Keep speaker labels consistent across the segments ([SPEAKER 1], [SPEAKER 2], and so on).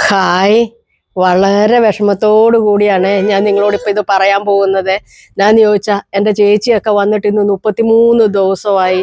[SPEAKER 1] Hi. വളരെ വിഷമത്തോടു കൂടിയാണ് ഞാൻ നിങ്ങളോട് ഇപ്പൊ ഇത് പറയാൻ പോകുന്നത്. ഞാൻ ചോദിച്ചാ എൻ്റെ ചേച്ചിയൊക്കെ വന്നിട്ട് ഇന്ന് 33 ദിവസമായി.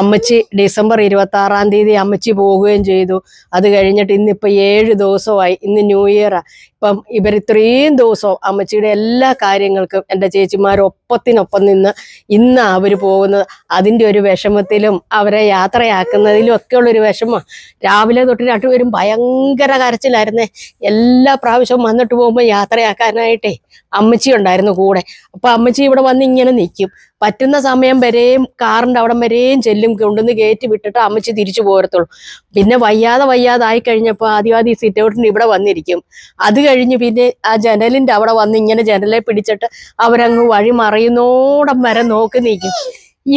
[SPEAKER 1] അമ്മച്ചി ഡിസംബർ 26 അമ്മച്ചി പോവുകയും ചെയ്തു. അത് കഴിഞ്ഞിട്ട് ഇന്നിപ്പോ 7 ദിവസമായി. ഇന്ന് ന്യൂ ഇയറാ. ഇപ്പം ഇത്രയും ദിവസവും അമ്മച്ചിയുടെ എല്ലാ കാര്യങ്ങൾക്കും എൻ്റെ ചേച്ചിമാരൊപ്പത്തിനൊപ്പം നിന്ന് ഇന്ന് അവര് പോകുന്നത്. അതിൻ്റെ ഒരു വിഷമത്തിലും അവരെ യാത്രയാക്കുന്നതിലും ഒക്കെ ഉള്ളൊരു വിഷമം. രാവിലെ തൊട്ട് രണ്ടുപേരും ഭയങ്കര കരച്ചിലായിരുന്നേ. എല്ലാ പ്രാവശ്യവും വന്നിട്ട് പോകുമ്പോൾ യാത്രയാക്കാനായിട്ടേ അമ്മച്ചി ഉണ്ടായിരുന്നു കൂടെ. അപ്പൊ അമ്മച്ചി ഇവിടെ വന്ന് ഇങ്ങനെ നിൽക്കും. പറ്റുന്ന സമയം വരെയും കാറിന്റെ അവിടം വരെയും ചെല്ലും, കൊണ്ടുവന്ന് കയറ്റി വിട്ടിട്ട് അമ്മച്ചി തിരിച്ചു പോരത്തുള്ളൂ. പിന്നെ വയ്യാതായി കഴിഞ്ഞപ്പോൾ ആദ്യം ഈ സിറ്റ് ഔട്ടിന് ഇവിടെ വന്നിരിക്കും. അത് കഴിഞ്ഞ് പിന്നെ ആ ജനലിന്റെ അവിടെ വന്ന് ഇങ്ങനെ ജനലെ പിടിച്ചിട്ട് അവരങ്ങ് വഴി മറിയുന്നോടം വരെ നോക്കി നിൽക്കും.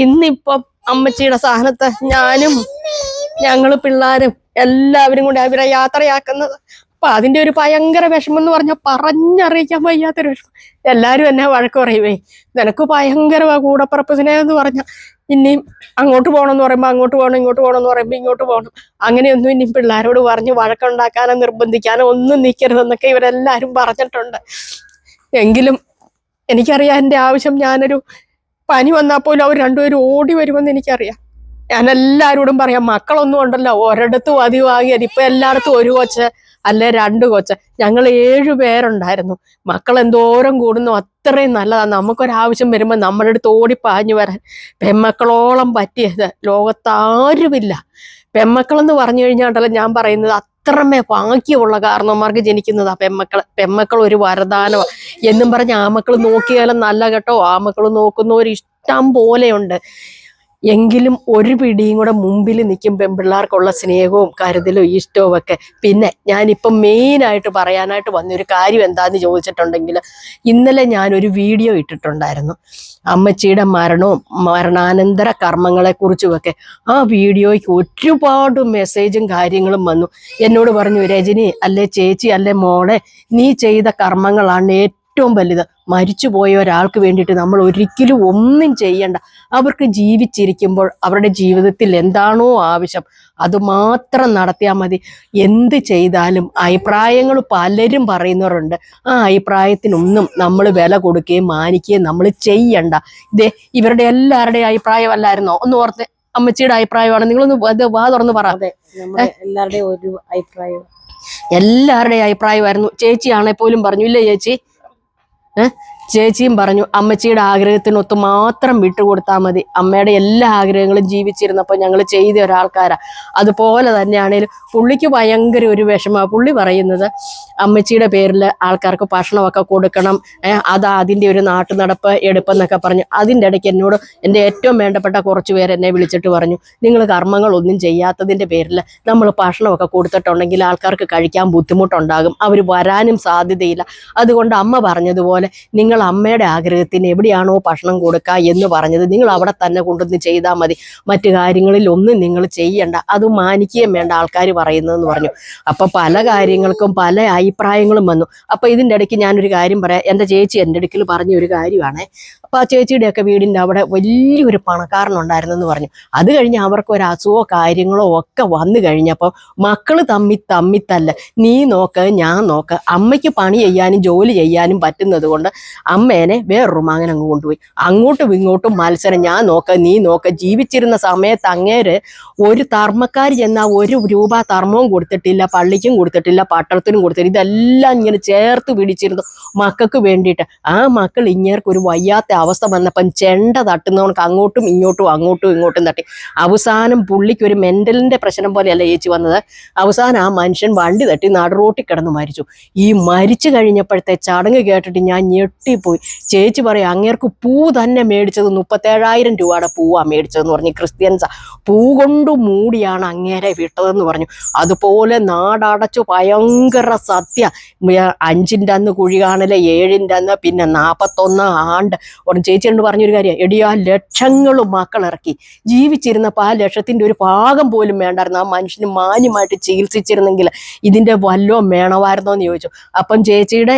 [SPEAKER 1] ഇന്നിപ്പം അമ്മച്ചിയുടെ സ്ഥാനത്ത് ഞാനും ഞങ്ങള് പിള്ളേരും എല്ലാവരും കൂടി അവരെ യാത്രയാക്കുന്നത്. അപ്പൊ അതിന്റെ ഒരു ഭയങ്കര വിഷമം എന്ന് പറഞ്ഞാൽ പറഞ്ഞറിയിക്കാൻ വയ്യാത്തൊരു വിഷമം. എല്ലാരും എന്നെ വഴക്ക് പറയുവേ, നിനക്ക് ഭയങ്കര കൂടപ്പുറപ്പ് സ്നേഹം എന്ന് പറഞ്ഞ ഇനിയും അങ്ങോട്ട് പോകണമെന്ന് പറയുമ്പോൾ അങ്ങോട്ട് പോകണം, ഇങ്ങോട്ട് പോകണമെന്ന് പറയുമ്പോൾ ഇങ്ങോട്ട് പോകണം. അങ്ങനെയൊന്നും ഇനി പിള്ളേരോട് പറഞ്ഞ് വഴക്കുണ്ടാക്കാനോ നിർബന്ധിക്കാനോ ഒന്നും നിൽക്കരുതെന്നൊക്കെ ഇവരെല്ലാരും പറഞ്ഞിട്ടുണ്ട്. എങ്കിലും എനിക്കറിയാം എൻ്റെ ആവശ്യം. ഞാനൊരു പനി വന്നാൽ പോലും അവർ രണ്ടുപേരും ഓടി വരുമെന്ന് എനിക്കറിയാം. ഞാൻ എല്ലാവരോടും പറയാം, മക്കളൊന്നും ഉണ്ടല്ലോ ഒരിടത്തും അധികമാകിയത്. ഇപ്പൊ എല്ലായിടത്തും ഒരു കൊച്ച് അല്ലെ 2 കൊച്ച്. ഞങ്ങൾ 7 പേരുണ്ടായിരുന്നു. മക്കൾ എന്തോരം കൂടുന്നു അത്രയും നല്ലതാണ്. നമുക്കൊരാവശ്യം വരുമ്പോൾ നമ്മുടെ അടുത്ത് ഓടിപ്പാഞ്ഞു വരാൻ പെമ്മക്കളോളം പറ്റിയത് ലോകത്താരുമില്ല. പെമ്മക്കളെന്ന് പറഞ്ഞു കഴിഞ്ഞാണ്ടല്ലോ ഞാൻ പറയുന്നത്, അത്രമേ ഭാഗ്യമുള്ള കാരണവന്മാർക്ക് ജനിക്കുന്നതാ പെമ്മക്കൾ ഒരു വരദാനമാണ് എന്നും പറഞ്ഞ് ആമക്കൾ നോക്കിയാലും നല്ല കേട്ടോ. ആമക്കൾ നോക്കുന്നവർ ഇഷ്ടം പോലെയുണ്ട്. എങ്കിലും ഒരു പിടിയും കൂടെ മുമ്പിൽ നിൽക്കും പെൺപിള്ളേർക്കുള്ള സ്നേഹവും കരുതലും ഇഷ്ടവും ഒക്കെ. പിന്നെ ഞാനിപ്പം മെയിനായിട്ട് പറയാനായിട്ട് വന്നൊരു കാര്യം എന്താന്ന് ചോദിച്ചിട്ടുണ്ടെങ്കിൽ, ഇന്നലെ ഞാനൊരു വീഡിയോ ഇട്ടിട്ടുണ്ടായിരുന്നു അമ്മച്ചിയുടെ മരണവും മരണാനന്തര കർമ്മങ്ങളെ കുറിച്ചുമൊക്കെ. ആ വീഡിയോയ്ക്ക് ഒരുപാട് മെസ്സേജും കാര്യങ്ങളും വന്നു. എന്നോട് പറഞ്ഞു, രജനി അല്ലെ ചേച്ചി അല്ലെ മോളെ, നീ ചെയ്ത കർമ്മങ്ങളാണ് ഏറ്റവും വലുത്. മരിച്ചുപോയ ഒരാൾക്ക് വേണ്ടിയിട്ട് നമ്മൾ ഒരിക്കലും ഒന്നും ചെയ്യണ്ട. അവർക്ക് ജീവിച്ചിരിക്കുമ്പോൾ അവരുടെ ജീവിതത്തിൽ എന്താണോ ആവശ്യം അതുമാത്രം നടത്തിയാൽ മതി. എന്ത് ചെയ്താലും അഭിപ്രായങ്ങൾ പലരും പറയുന്നവരുണ്ട്. ആ അഭിപ്രായത്തിനൊന്നും നമ്മൾ വില കൊടുക്കുകയും മാനിക്കുകയും നമ്മൾ ചെയ്യണ്ട. ഇതേ ഇവരുടെ എല്ലാവരുടെയും അഭിപ്രായമല്ലായിരുന്നോ? ഒന്ന് ഓർത്ത്, അമ്മച്ചിയുടെ അഭിപ്രായമാണ്. നിങ്ങളൊന്ന് വാ തുറന്ന് പറ.
[SPEAKER 2] എല്ലാവരുടെയും ഒരു അഭിപ്രായം,
[SPEAKER 1] എല്ലാവരുടെയും അഭിപ്രായമായിരുന്നു. ചേച്ചിയാണെ പോലും പറഞ്ഞു, ഇല്ലേ ചേച്ചി? ചേച്ചിയും പറഞ്ഞു അമ്മച്ചിയുടെ ആഗ്രഹത്തിനൊത്ത് മാത്രം വിട്ടുകൊടുത്താൽ മതി. അമ്മയുടെ എല്ലാ ആഗ്രഹങ്ങളും ജീവിച്ചിരുന്നപ്പോൾ ഞങ്ങൾ ചെയ്ത ഒരാൾക്കാരാ. അതുപോലെ തന്നെയാണേലും പുള്ളിക്ക് ഭയങ്കര ഒരു വിഷമമാണ്. പുള്ളി പറയുന്നത് അമ്മച്ചിയുടെ പേരിൽ ആൾക്കാർക്ക് ഭക്ഷണമൊക്കെ കൊടുക്കണം, അതിൻ്റെ ഒരു നാട്ടുനടപ്പ് എടുപ്പെന്നൊക്കെ പറഞ്ഞു. അതിൻ്റെ ഇടയ്ക്ക് എന്നോട് എൻ്റെ ഏറ്റവും വേണ്ടപ്പെട്ട കുറച്ച് പേര് എന്നെ വിളിച്ചിട്ട് പറഞ്ഞു, നിങ്ങൾ കർമ്മങ്ങളൊന്നും ചെയ്യാത്തതിൻ്റെ പേരിൽ നമ്മൾ ഭക്ഷണമൊക്കെ കൊടുത്തിട്ടുണ്ടെങ്കിൽ ആൾക്കാർക്ക് കഴിക്കാൻ ബുദ്ധിമുട്ടുണ്ടാകും, അവർ വരാനും സാധ്യതയില്ല. അതുകൊണ്ട് അമ്മ പറഞ്ഞതുപോലെ നിങ്ങൾ അമ്മയുടെ ആഗ്രഹത്തിന് എവിടെയാണോ ഭക്ഷണം കൊടുക്കുക എന്ന് പറഞ്ഞത് നിങ്ങൾ അവിടെ തന്നെ കൊണ്ടുവന്ന് ചെയ്താൽ മതി. മറ്റു കാര്യങ്ങളിൽ ഒന്നും നിങ്ങൾ ചെയ്യണ്ട, അത് മാനിക്കുകയും വേണ്ട ആൾക്കാർ പറയുന്നതെന്ന് പറഞ്ഞു. അപ്പൊ പല കാര്യങ്ങൾക്കും പല അഭിപ്രായങ്ങളും വന്നു. അപ്പൊ ഇതിൻ്റെ ഇടയ്ക്ക് ഞാനൊരു കാര്യം പറയാം. എൻ്റെ ചേച്ചി എൻ്റെ അടുക്കൽ പറഞ്ഞ ഒരു കാര്യമാണ്. അപ്പൊ ആ ചേച്ചിയുടെയൊക്കെ വീടിൻ്റെ അവിടെ വലിയൊരു പണക്കാരനുണ്ടായിരുന്നെന്ന് പറഞ്ഞു. അത് കഴിഞ്ഞ് അവർക്ക് ഒരു അസുഖമോ കാര്യങ്ങളോ ഒക്കെ വന്നു കഴിഞ്ഞപ്പോൾ മക്കള് തമ്മിത്തല്ല, നീ നോക്ക് ഞാൻ നോക്ക്. അമ്മയ്ക്ക് പണി ചെയ്യാനും ജോലി ചെയ്യാനും പറ്റുന്നത് കൊണ്ട് അമ്മേനെ വേറൊരു മകൻ അങ്ങ് കൊണ്ടുപോയി. അങ്ങോട്ടും ഇങ്ങോട്ടും മത്സരം, ഞാൻ നോക്ക നീ നോക്ക. ജീവിച്ചിരുന്ന സമയത്ത് അങ്ങേര് ഒരു തർമ്മക്കാർ ചെന്നാൽ 1 രൂപ തർമ്മവും കൊടുത്തിട്ടില്ല, പള്ളിക്കും കൊടുത്തിട്ടില്ല, പട്ടണത്തിനും കൊടുത്തിട്ടില്ല. ഇതെല്ലാം ഇങ്ങനെ ചേർത്ത് പിടിച്ചിരുന്നു മക്കൾക്ക് വേണ്ടിയിട്ട്. ആ മക്കൾ ഇങ്ങേർക്ക് ഒരു വയ്യാത്ത അവസ്ഥ വന്നപ്പം ചെണ്ട തട്ടുന്നവർക്ക് അങ്ങോട്ടും ഇങ്ങോട്ടും തട്ടി. അവസാനം പുള്ളിക്ക് ഒരു മെന്റലിന്റെ പ്രശ്നം പോലെയല്ല ചേച്ചി വന്നത്. അവസാനം ആ മനുഷ്യൻ വണ്ടി തട്ടി നടുറോട്ടിൽ കിടന്ന് മരിച്ചു. ഈ മരിച്ചു കഴിഞ്ഞപ്പോഴത്തെ ചടങ്ങ് കേട്ടിട്ട് ഞാൻ ഞെട്ടിപ്പോയി. ചേച്ചി പറയും, അങ്ങേർക്ക് പൂ തന്നെ മേടിച്ചത് 37,000 രൂപയുടെ പൂവാണ് മേടിച്ചതെന്ന് പറഞ്ഞു. ക്രിസ്ത്യൻസാ. പൂ കൊണ്ട് മൂടിയാണ് അങ്ങേരെ വിട്ടതെന്ന് പറഞ്ഞു. അതുപോലെ നാടടച്ചു ഭയങ്കര സദ്യ. 5ൻ്റെ അന്ന് കുഴി കാണല്, 7ൻ്റെ അന്ന്, പിന്നെ 41 ആണ്ട്. ഉടൻ ചേച്ചി എന്ന് പറഞ്ഞൊരു കാര്യം, എടി ആ ലക്ഷങ്ങളും മക്കളിറക്കി. ജീവിച്ചിരുന്നപ്പോൾ ആ ലക്ഷത്തിൻ്റെ ഒരു ഭാഗം പോലും വേണ്ടായിരുന്നു. ആ മനുഷ്യന് മാന്യമായിട്ട് ചികിത്സിച്ചിരുന്നെങ്കിൽ ഇതിൻ്റെ വല്ലതും വേണമായിരുന്നോ എന്ന് ചോദിച്ചു. അപ്പം ചേച്ചിയുടെ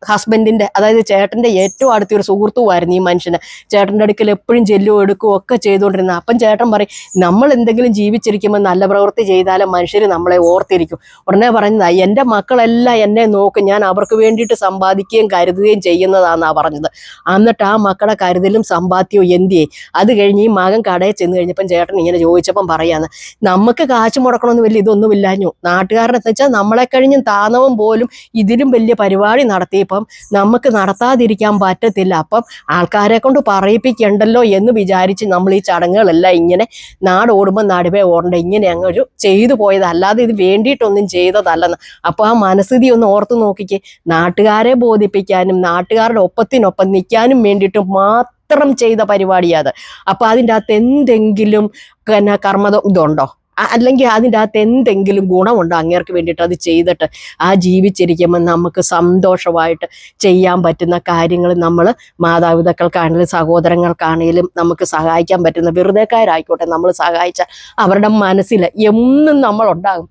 [SPEAKER 1] ഹസ്ബൻഡിന്റെ, അതായത് ചേട്ടന്റെ ഏറ്റവും അടുത്തൊരു സുഹൃത്തുമായിരുന്നു ഈ മനുഷ്യന്. ചേട്ടന്റെ അടുക്കൽ എപ്പോഴും ചെല്ലുകയോ എടുക്കുകയോ ഒക്കെ ചെയ്തുകൊണ്ടിരുന്ന. അപ്പം ചേട്ടൻ പറയും, നമ്മൾ എന്തെങ്കിലും ജീവിച്ചിരിക്കുമ്പോൾ നല്ല പ്രവൃത്തി ചെയ്താലും മനുഷ്യർ നമ്മളെ ഓർത്തിരിക്കും. ഉടനെ പറയുന്നത്, എൻ്റെ മക്കളെല്ലാം എന്നെ നോക്കും, ഞാൻ അവർക്ക് വേണ്ടിയിട്ട് സമ്പാദിക്കുകയും കരുതുകയും ചെയ്യുന്നതാണെന്നാ പറഞ്ഞത്. എന്നിട്ട് ആ മക്കളെ കരുതലും സമ്പാദ്യവും എന്തിയേ? അത് കഴിഞ്ഞ് ഈ മകൻ കടയിൽ ചെന്ന് കഴിഞ്ഞപ്പം ചേട്ടൻ ഇങ്ങനെ ചോദിച്ചപ്പം പറയാന്ന്, നമുക്ക് കാശ് മുടക്കണമെന്ന് വലിയ ഇതൊന്നും ഇല്ലാഞ്ഞു. നാട്ടുകാരുടെ വെച്ചാൽ നമ്മളെ കഴിഞ്ഞും താന്നവും പോലും ഇതിലും വലിയ പരിപാടി നടത്തിയപ്പം നമുക്ക് നടത്താതിരിക്കാൻ പറ്റത്തില്ല. അപ്പം ആൾക്കാരെ കൊണ്ട് പറയിപ്പിക്കണ്ടല്ലോ എന്ന് വിചാരിച്ച് നമ്മൾ ഈ ചടങ്ങുകളെല്ലാം ഇങ്ങനെ നാടോടുമ്പോൾ നടുവേ ഓടണ്ട ഇങ്ങനെ അങ്ങൊരു ചെയ്തു പോയത്, അല്ലാതെ ഇത് വേണ്ടിയിട്ടൊന്നും ചെയ്തതല്ലെന്ന്. അപ്പോൾ ആ മനസ്ഥിതി ഒന്ന് ഓർത്തു നോക്കിക്കേ. നാട്ടുകാരെ ബോധിപ്പിക്കാനും നാട്ടുകാരുടെ ഒപ്പത്തിനൊപ്പം നിൽക്കാനും വേണ്ടിയിട്ട് മാത്രം ചെയ്ത പരിപാടിയത്. അപ്പൊ അതിൻ്റെ അകത്ത് എന്തെങ്കിലും പിന്നെ കർമ്മതം ഇതുണ്ടോ? അല്ലെങ്കിൽ അതിൻ്റെ അകത്ത് എന്തെങ്കിലും ഗുണമുണ്ടോ അങ്ങേർക്ക് വേണ്ടിയിട്ട് അത് ചെയ്തിട്ട്? ആ ജീവിച്ചിരിക്കുമ്പോൾ നമുക്ക് സന്തോഷമായിട്ട് ചെയ്യാൻ പറ്റുന്ന കാര്യങ്ങൾ നമ്മൾ മാതാപിതാക്കൾക്കാണെങ്കിലും സഹോദരങ്ങൾക്കാണെങ്കിലും നമുക്ക് സഹായിക്കാൻ പറ്റുന്ന വെറുതെക്കാരായിക്കോട്ടെ നമ്മൾ സഹായിച്ചാൽ അവരുടെ മനസ്സിൽ എന്നും നമ്മളുണ്ടാകും.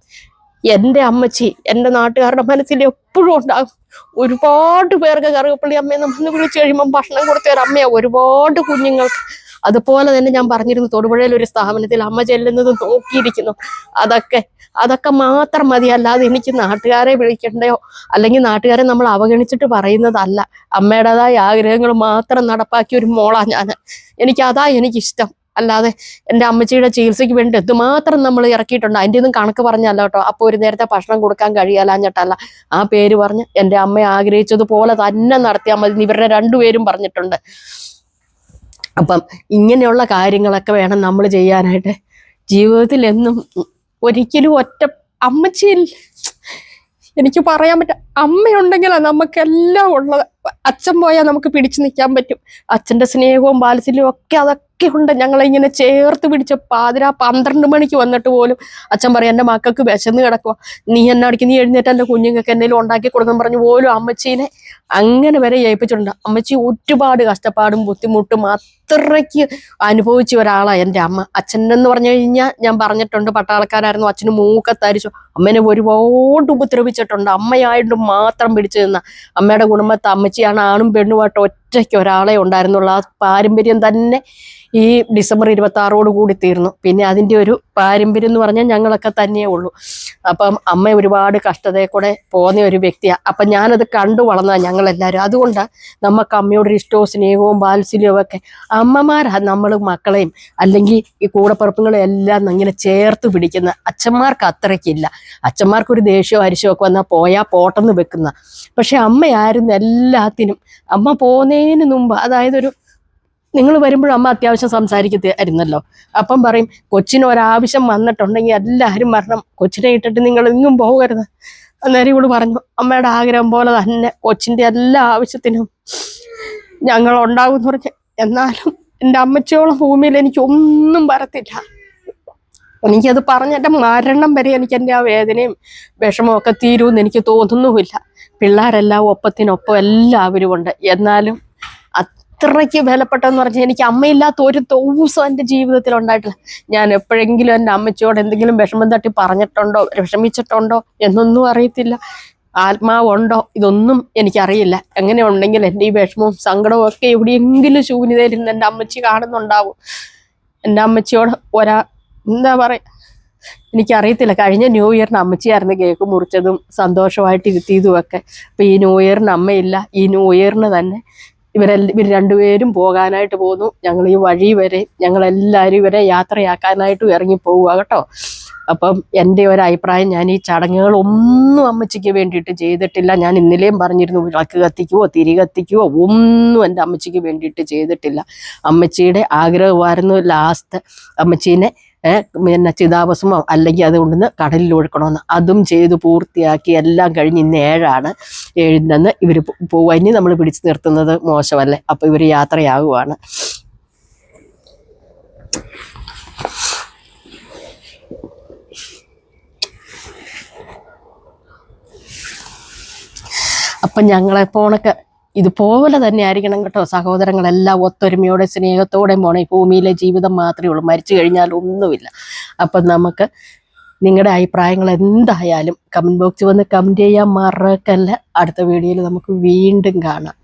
[SPEAKER 1] എൻ്റെ അമ്മച്ചി എൻ്റെ നാട്ടുകാരുടെ മനസ്സിൽ എപ്പോഴും ഉണ്ടാകും. ഒരുപാട് പേർക്ക് കറുകപ്പള്ളി അമ്മയെന്ന് വന്ന് വിളിച്ചു കഴിയുമ്പം ഭക്ഷണം കൊടുത്ത ഒരു അമ്മയാണ് ഒരുപാട് കുഞ്ഞുങ്ങൾക്ക്. അതുപോലെ തന്നെ ഞാൻ പറഞ്ഞിരുന്നു, തൊടുപുഴയിൽ ഒരു സ്ഥാപനത്തിൽ അമ്മ ചെല്ലുന്നത് നോക്കിയിരിക്കുന്നു. അതൊക്കെ മാത്രം മതി. അല്ലാതെ എനിക്ക് നാട്ടുകാരെ വിളിക്കണ്ടയോ അല്ലെങ്കിൽ നാട്ടുകാരെ നമ്മൾ അവഗണിച്ചിട്ട് പറയുന്നതല്ല. അമ്മയുടേതായ ആഗ്രഹങ്ങൾ മാത്രം നടപ്പാക്കിയ ഒരു മോളാ ഞാൻ. എനിക്കിഷ്ടം. അല്ലാതെ എൻ്റെ അമ്മച്ചിയുടെ ചികിത്സയ്ക്ക് വേണ്ടി എന്തുമാത്രം നമ്മൾ ഇറക്കിയിട്ടുണ്ട് അതിൻ്റെ ഒന്നും കണക്ക് പറഞ്ഞല്ല കേട്ടോ. അപ്പോൾ ഒരു നേരത്തെ ഭക്ഷണം കൊടുക്കാൻ കഴിയാലാഞ്ഞിട്ടല്ല, ആ പേര് പറഞ്ഞ് എൻ്റെ അമ്മ ആഗ്രഹിച്ചതുപോലെ തന്നെ നടത്തിയാൽ മതി ഇവരുടെ രണ്ടുപേരും പറഞ്ഞിട്ടുണ്ട്. അപ്പം ഇങ്ങനെയുള്ള കാര്യങ്ങളൊക്കെ വേണം നമ്മൾ ചെയ്യാനായിട്ട്. ജീവിതത്തിൽ എന്നും ഒരിക്കലും അമ്മച്ചിയിൽ എനിക്ക് പറയാൻ പറ്റും, അമ്മയുണ്ടെങ്കിലാണ് നമുക്കെല്ലാം ഉള്ളത്. അച്ഛൻ പോയാൽ നമുക്ക് പിടിച്ചു നിൽക്കാൻ പറ്റും. അച്ഛൻ്റെ സ്നേഹവും വാത്സല്യവും അതൊക്കെ ഉണ്ട്. ഞങ്ങളിങ്ങനെ ചേർത്ത് പിടിച്ച പാതിരാ 12 മണിക്ക് വന്നിട്ട് പോലും അച്ഛൻ പറയും, എൻ്റെ മക്കൾക്ക് വിശന്ന് കിടക്കുക, നീ എന്നെ അടിക്ക്, നീ എഴുന്നേറ്റ് എൻ്റെ കുഞ്ഞുങ്ങൾക്ക് എന്തെങ്കിലും ഉണ്ടാക്കി കൊടുക്കണം പറഞ്ഞു പോലും അമ്മച്ചീനെ അങ്ങനെ വരെ ഏൽപ്പിച്ചിട്ടുണ്ട്. അമ്മച്ചി ഒരുപാട് കഷ്ടപ്പാടും ബുദ്ധിമുട്ടും അത്രയ്ക്ക് അനുഭവിച്ച ഒരാളാണ് എൻ്റെ അമ്മ. അച്ഛനെന്ന് പറഞ്ഞു കഴിഞ്ഞാൽ ഞാൻ പറഞ്ഞിട്ടുണ്ട്, പട്ടാളക്കാരായിരുന്നു, അച്ഛന് മൂക്കത്തരിച്ചു, അമ്മേനെ ഒരുപാട് ഉപദ്രവിച്ചിട്ടുണ്ട്. അമ്മയായിട്ട് മാത്രം പിടിച്ചു നിന്ന അമ്മയുടെ കുടുംബത്തെ അമ്മച്ചിയാണ് ആണും പെണ്ണുമായിട്ട് ഒറ്റയ്ക്ക് ഒരാളെ ഉണ്ടായിരുന്നുള്ളൂ. ആ പാരമ്പര്യം തന്നെ ഈ ഡിസംബർ 26 കൂടി തീർന്നു. പിന്നെ അതിൻ്റെ ഒരു പാരമ്പര്യം എന്ന് പറഞ്ഞാൽ ഞങ്ങളൊക്കെ തന്നെയേ ഉള്ളൂ. അപ്പം അമ്മ ഒരുപാട് കഷ്ടതയെ കൂടെ പോകുന്ന ഒരു വ്യക്തിയാണ്. അപ്പം ഞാനത് കണ്ടു വളർന്നതാണ് ഞങ്ങളെല്ലാവരും. അതുകൊണ്ടാണ് നമുക്ക് അമ്മയോടൊരു ഇഷ്ടവും സ്നേഹവും വാത്സല്യവും ഒക്കെ. അമ്മമാരാണ് നമ്മൾ മക്കളെയും അല്ലെങ്കിൽ ഈ കൂടപ്പിറപ്പുകളെ എല്ലാം ഇങ്ങനെ ചേർത്ത് പിടിക്കുന്ന. അച്ഛന്മാർക്ക് അത്രയ്ക്കില്ല. അച്ഛന്മാർക്കൊരു ദേഷ്യമോ അരിശമോ ഒക്കെ വന്നാൽ പോയാൽ പോട്ടെന്ന് വെക്കുന്ന. പക്ഷെ അമ്മയായിരുന്നു എല്ലാത്തിനും. അമ്മ പോകുന്നതിന് മുമ്പ്, അതായത് നിങ്ങൾ വരുമ്പോഴും അമ്മ അത്യാവശ്യം സംസാരിക്കത്തായിരുന്നല്ലോ. അപ്പം പറയും, കൊച്ചിന് ഒരാവശ്യം വന്നിട്ടുണ്ടെങ്കിൽ എല്ലാവരും വരണം, കൊച്ചിനെ ഇട്ടിട്ട് നിങ്ങൾ എങ്ങും പോകരുത്. അന്നേരം ഇവള് പറഞ്ഞു, അമ്മയുടെ ആഗ്രഹം പോലെ തന്നെ കൊച്ചിൻ്റെ എല്ലാ ആവശ്യത്തിനും ഞങ്ങൾ ഉണ്ടാകും എന്ന് പറഞ്ഞു. എന്നാലും എൻ്റെ അമ്മച്ചിയോളം ഭൂമിയിൽ എനിക്കൊന്നും വരത്തില്ല. എനിക്കത് പറഞ്ഞ എൻ്റെ മരണം വരെ എനിക്ക് എൻ്റെ ആ വേദനയും വിഷമവും ഒക്കെ തീരുമെന്ന് എനിക്ക് തോന്നുന്നുമില്ല. പിള്ളേരെല്ലാം ഒപ്പത്തിനൊപ്പം എല്ലാവരും ഉണ്ട്. എന്നാലും അത്രയ്ക്ക് വിലപ്പെട്ടെന്ന് പറഞ്ഞാൽ എനിക്ക് അമ്മയില്ലാത്ത ഒരു ദിവസം എൻ്റെ ജീവിതത്തിൽ ഉണ്ടായിട്ടില്ല. ഞാൻ എപ്പോഴെങ്കിലും എൻ്റെ അമ്മച്ചിയോട് എന്തെങ്കിലും വിഷമം തട്ടി പറഞ്ഞിട്ടുണ്ടോ, വിഷമിച്ചിട്ടുണ്ടോ എന്നൊന്നും അറിയത്തില്ല. ആത്മാവുണ്ടോ ഇതൊന്നും എനിക്കറിയില്ല. എങ്ങനെ ഉണ്ടെങ്കിൽ എൻ്റെ ഈ വിഷമവും സങ്കടവും ഒക്കെ എവിടെയെങ്കിലും ശൂന്യതയിലിരുന്ന് എൻ്റെ അമ്മച്ചി കാണുന്നുണ്ടാവും. എൻ്റെ അമ്മച്ചിയോട് എന്താ പറയുക, എനിക്കറിയത്തില്ല. കഴിഞ്ഞ ന്യൂ ഇയറിന് അമ്മച്ചിയായിരുന്നു കേക്ക് മുറിച്ചതും സന്തോഷമായിട്ട് ഇരുത്തിയതും ഒക്കെ. അപ്പം ഈ ന്യൂ ഇയറിന് അമ്മയില്ല. ഈ ന്യൂ ഇയറിന് തന്നെ ഇവർ രണ്ടുപേരും പോകാനായിട്ട് പോന്നു. ഞങ്ങൾ ഈ വഴി വരെ ഞങ്ങളെല്ലാവരും ഇവരെ യാത്രയാക്കാനായിട്ടും ഇറങ്ങിപ്പോവുക കേട്ടോ. അപ്പം എൻ്റെ ഒരു അഭിപ്രായം, ഞാൻ ഈ ചടങ്ങുകളൊന്നും അമ്മച്ചിക്ക് വേണ്ടിയിട്ട് ചെയ്തിട്ടില്ല. ഞാൻ ഇന്നലെയും പറഞ്ഞിരുന്നു, വിളക്ക് കത്തിക്കുവോ തിരി കത്തിക്കുവോ ഒന്നും എൻ്റെ അമ്മച്ചിക്ക് വേണ്ടിയിട്ട് ചെയ്തിട്ടില്ല. അമ്മച്ചിയുടെ ആഗ്രഹമായിരുന്നു ലാസ്റ്റ് അമ്മച്ചീനെ പിന്നെ ചിതാഭസ്മോ അല്ലെങ്കിൽ അതുകൊണ്ടുന്ന് കടലിൽ ഒഴുക്കണമെന്ന്. അതും ചെയ്ത് പൂർത്തിയാക്കി എല്ലാം കഴിഞ്ഞ് ഇന്ന് 7 7 ഇവർ പോവുക. ഇനി നമ്മൾ പിടിച്ചു നിർത്തുന്നത് മോശമല്ലേ? അപ്പോൾ ഇവർ യാത്രയാകുവാണ്. അപ്പം ഞങ്ങളെപ്പോണൊക്കെ ഇതുപോലെ തന്നെ ആയിരിക്കണം കേട്ടോ സഹോദരങ്ങളെല്ലാം. ഒത്തൊരുമയോടെ സ്നേഹത്തോടെ പോണേ. ഭൂമിയിലെ ജീവിതം മാത്രമേ ഉള്ളൂ, മരിച്ചു കഴിഞ്ഞാൽ ഒന്നുമില്ല. അപ്പം നമുക്ക് നിങ്ങളുടെ അഭിപ്രായങ്ങൾ എന്തായാലും കമന്റ് ബോക്സിൽ വന്ന് കമന്റ് ചെയ്യാൻ മറക്കല്ല. അടുത്ത വീഡിയോയിൽ നമുക്ക് വീണ്ടും കാണാം.